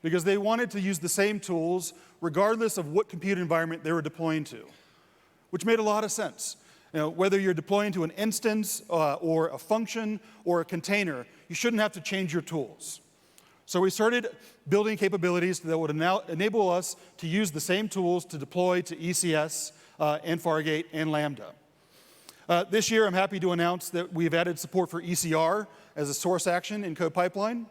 because they wanted to use the same tools regardless of what compute environment they were deploying to, which made a lot of sense. Whether you're deploying to an instance or a function or a container, you shouldn't have to change your tools. So we started building capabilities that would now enable us to use the same tools to deploy to ECS and Fargate and Lambda. This year, I'm happy to announce that we've added support for ECR as a source action in Code Pipeline.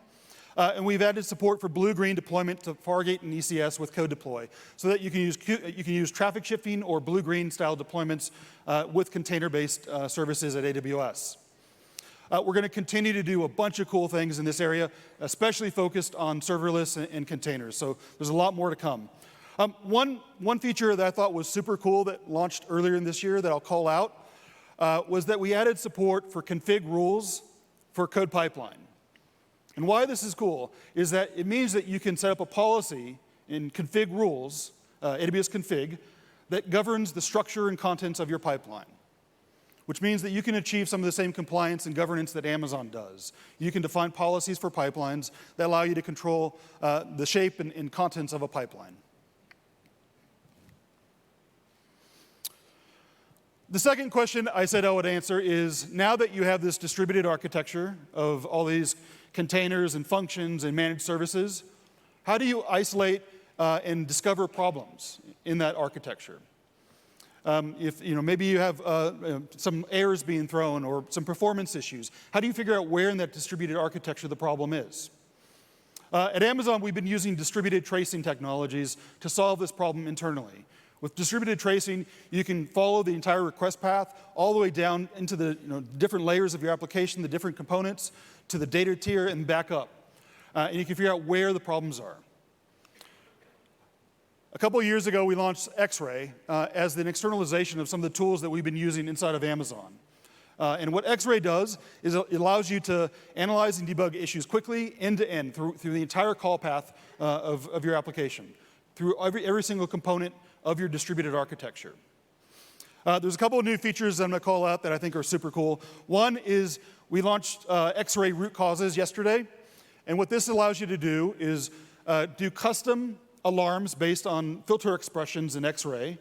And we've added support for blue-green deployment to Fargate and ECS with Code Deploy, so that you can use traffic shifting or blue-green style deployments with container-based services at AWS. We're going to continue to do a bunch of cool things in this area, especially focused on serverless and containers. So there's a lot more to come. One feature that I thought was super cool that launched earlier in this year that I'll call out was that we added support for config rules for Code Pipeline. And why this is cool is that it means that you can set up a policy in config rules, AWS config, that governs the structure and contents of your pipeline, which means that you can achieve some of the same compliance and governance that Amazon does. You can define policies for pipelines that allow you to control the shape and contents of a pipeline. The second question I said I would answer is, now that you have this distributed architecture of all these containers and functions and managed services, how do you isolate and discover problems in that architecture? If maybe you have some errors being thrown or some performance issues, how do you figure out where in that distributed architecture the problem is? At Amazon, we've been using distributed tracing technologies to solve this problem internally. With distributed tracing, you can follow the entire request path all the way down into the different layers of your application, the different components, to the data tier and back up. And you can figure out where the problems are. A couple of years ago, we launched Xray as an externalization of some of the tools that we've been using inside of Amazon. And what Xray does is it allows you to analyze and debug issues quickly, end to end, through the entire call path of your application, through every single component of your distributed architecture. There's a couple of new features I'm going to call out that I think are super cool. One is we launched Xray root causes yesterday. And what this allows you to do is do custom alarms based on filter expressions in Xray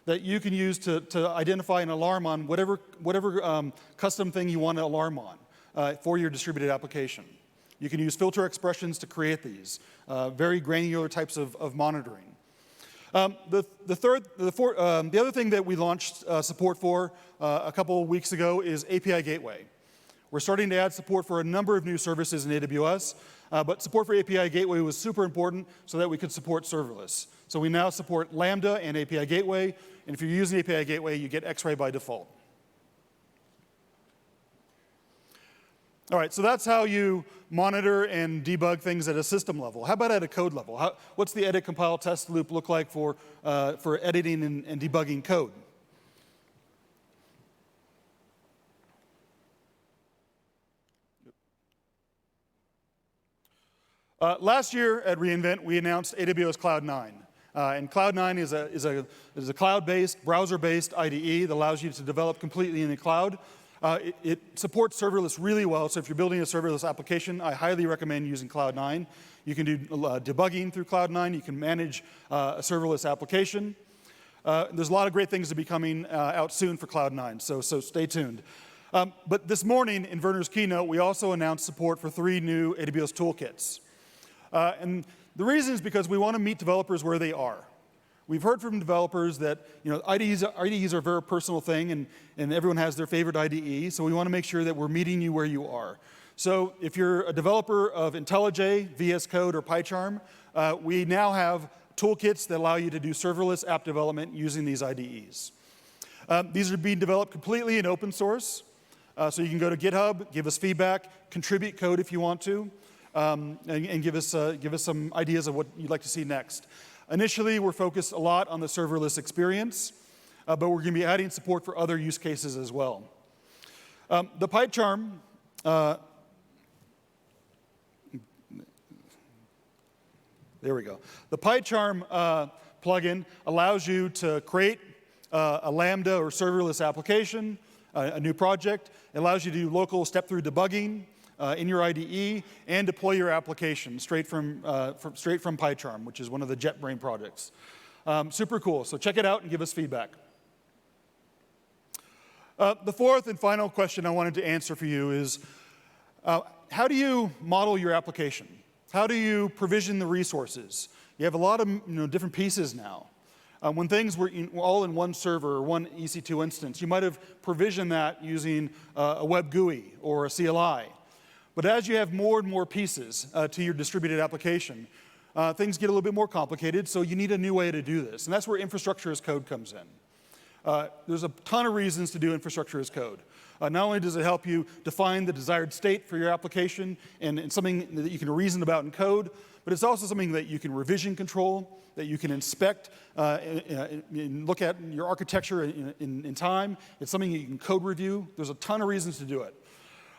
that you can use to identify an alarm on whatever custom thing you want to alarm on for your distributed application. You can use filter expressions to create these, very granular types of monitoring. The other thing that we launched support for a couple of weeks ago is API Gateway. We're starting to add support for a number of new services in AWS, but support for API Gateway was super important so that we could support serverless. So we now support Lambda and API Gateway, and if you're using API Gateway, you get Xray by default. All right, so that's how you monitor and debug things at a system level. How about at a code level? What's the edit, compile, test loop look like for editing and debugging code? Last year at reInvent, we announced AWS Cloud 9. And Cloud 9 is a cloud-based, browser-based IDE that allows you to develop completely in the cloud. It supports serverless really well, so if you're building a serverless application, I highly recommend using Cloud 9. You can do debugging through Cloud 9. You can manage a serverless application. There's a lot of great things to be coming out soon for Cloud 9, so stay tuned. But this morning, in Werner's keynote, we also announced support for 3 new AWS toolkits. And the reason is because we want to meet developers where they are. We've heard from developers that IDEs are a very personal thing, and everyone has their favorite IDE, so we want to make sure that we're meeting you where you are. So if you're a developer of IntelliJ, VS Code, or PyCharm, we now have toolkits that allow you to do serverless app development using these IDEs. These are being developed completely in open source, so you can go to GitHub, give us feedback, contribute code if you want to, and give us some ideas of what you'd like to see next. Initially, we're focused a lot on the serverless experience, but we're going to be adding support for other use cases as well. The PyCharm, there we go. The PyCharm plugin allows you to create a Lambda or serverless application, a new project. It allows you to do local step-through debugging in your IDE and deploy your application straight from PyCharm, which is one of the JetBrains projects. Super cool. So check it out and give us feedback. The fourth and final question I wanted to answer for you is, how do you model your application? How do you provision the resources? You have a lot of different pieces now. When things were all in one server or one EC2 instance, you might have provisioned that using a web GUI or a CLI. But as you have more and more pieces to your distributed application, things get a little bit more complicated, so you need a new way to do this. And that's where infrastructure as code comes in. There's a ton of reasons to do infrastructure as code. Not only does it help you define the desired state for your application and something that you can reason about in code, but it's also something that you can revision control, that you can inspect and look at your architecture in time. It's something that you can code review. There's a ton of reasons to do it.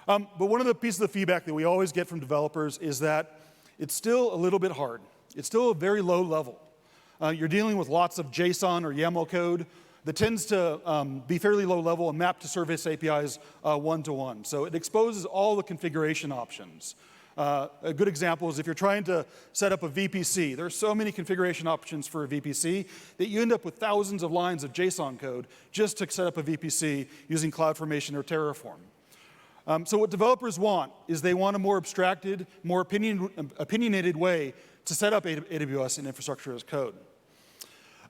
But one of the pieces of feedback that we always get from developers is that it's still a little bit hard. It's still a very low level. You're dealing with lots of JSON or YAML code that tends to be fairly low level and map to service APIs one-to-one. So it exposes all the configuration options. A good example is if you're trying to set up a VPC. There are so many configuration options for a VPC that you end up with thousands of lines of JSON code just to set up a VPC using CloudFormation or Terraform. So what developers want is they want a more abstracted, more opinionated way to set up AWS and infrastructure as code.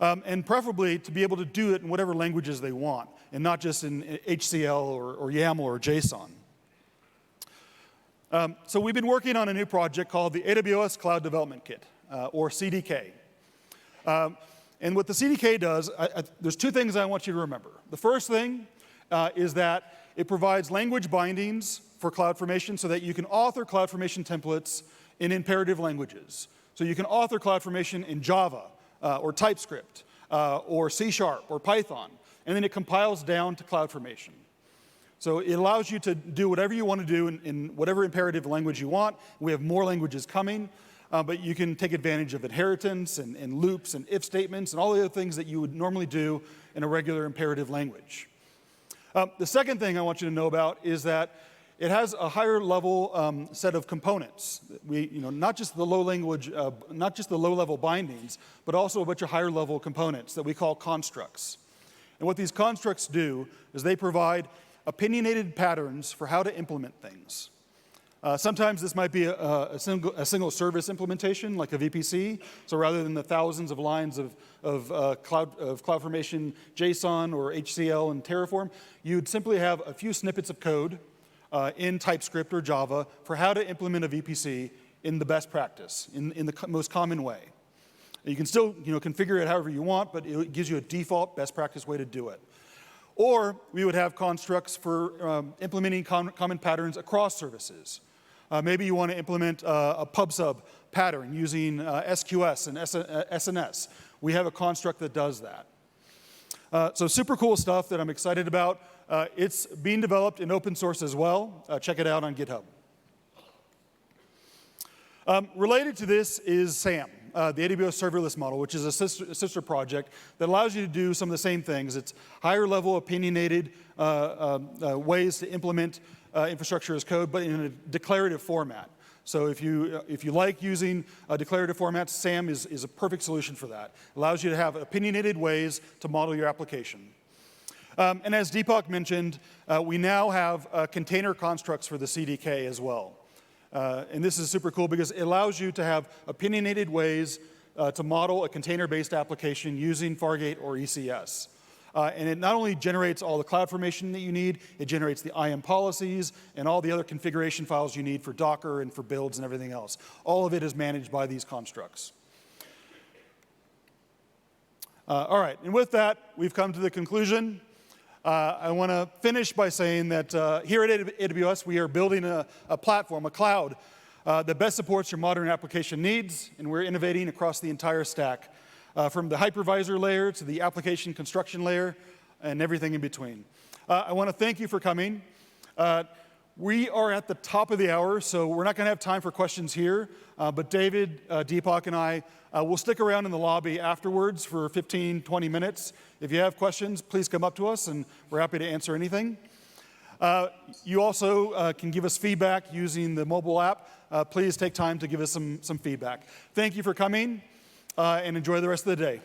And preferably to be able to do it in whatever languages they want, and not just in HCL or YAML or JSON. So we've been working on a new project called the AWS Cloud Development Kit, or CDK. And what the CDK does, there's 2 things I want you to remember. The first thing is that it provides language bindings for CloudFormation so that you can author CloudFormation templates in imperative languages. So you can author CloudFormation in Java or TypeScript or C# or Python, and then it compiles down to CloudFormation. So it allows you to do whatever you want to do in whatever imperative language you want. We have more languages coming, but you can take advantage of inheritance and loops and if statements and all the other things that you would normally do in a regular imperative language. The second thing I want you to know about is that it has a higher level set of components. Not just the low level bindings, but also a bunch of higher level components that we call constructs. And what these constructs do is they provide opinionated patterns for how to implement things. Sometimes this might be a single service implementation, like a VPC. So rather than the thousands of lines of CloudFormation JSON or HCL and Terraform, you'd simply have a few snippets of code in TypeScript or Java for how to implement a VPC in the best practice, in the most common way. You can still configure it however you want, but it gives you a default best practice way to do it. Or we would have constructs for implementing common patterns across services. Maybe you want to implement a PubSub pattern using SQS and SNS. We have a construct that does that. So super cool stuff that I'm excited about. It's being developed in open source as well. Check it out on GitHub. Related to this is SAM, the AWS Serverless model, which is a sister project that allows you to do some of the same things. It's higher level opinionated ways to implement infrastructure as code, but in a declarative format. So if you like using declarative formats, SAM is a perfect solution for that. It allows you to have opinionated ways to model your application. And as Deepak mentioned, we now have container constructs for the CDK as well. And this is super cool because it allows you to have opinionated ways to model a container-based application using Fargate or ECS. And it not only generates all the CloudFormation that you need, it generates the IAM policies and all the other configuration files you need for Docker and for builds and everything else. All of it is managed by these constructs. All right, and with that, we've come to the conclusion. I want to finish by saying that here at AWS, we are building a platform, a cloud, that best supports your modern application needs, and we're innovating across the entire stack, from the hypervisor layer to the application construction layer and everything in between. I want to thank you for coming. We are at the top of the hour, so we're not going to have time for questions here, but David, Deepak, and I will stick around in the lobby afterwards for 15, 20 minutes. If you have questions, please come up to us, and we're happy to answer anything. You also can give us feedback using the mobile app. Please take time to give us some feedback. Thank you for coming, and enjoy the rest of the day.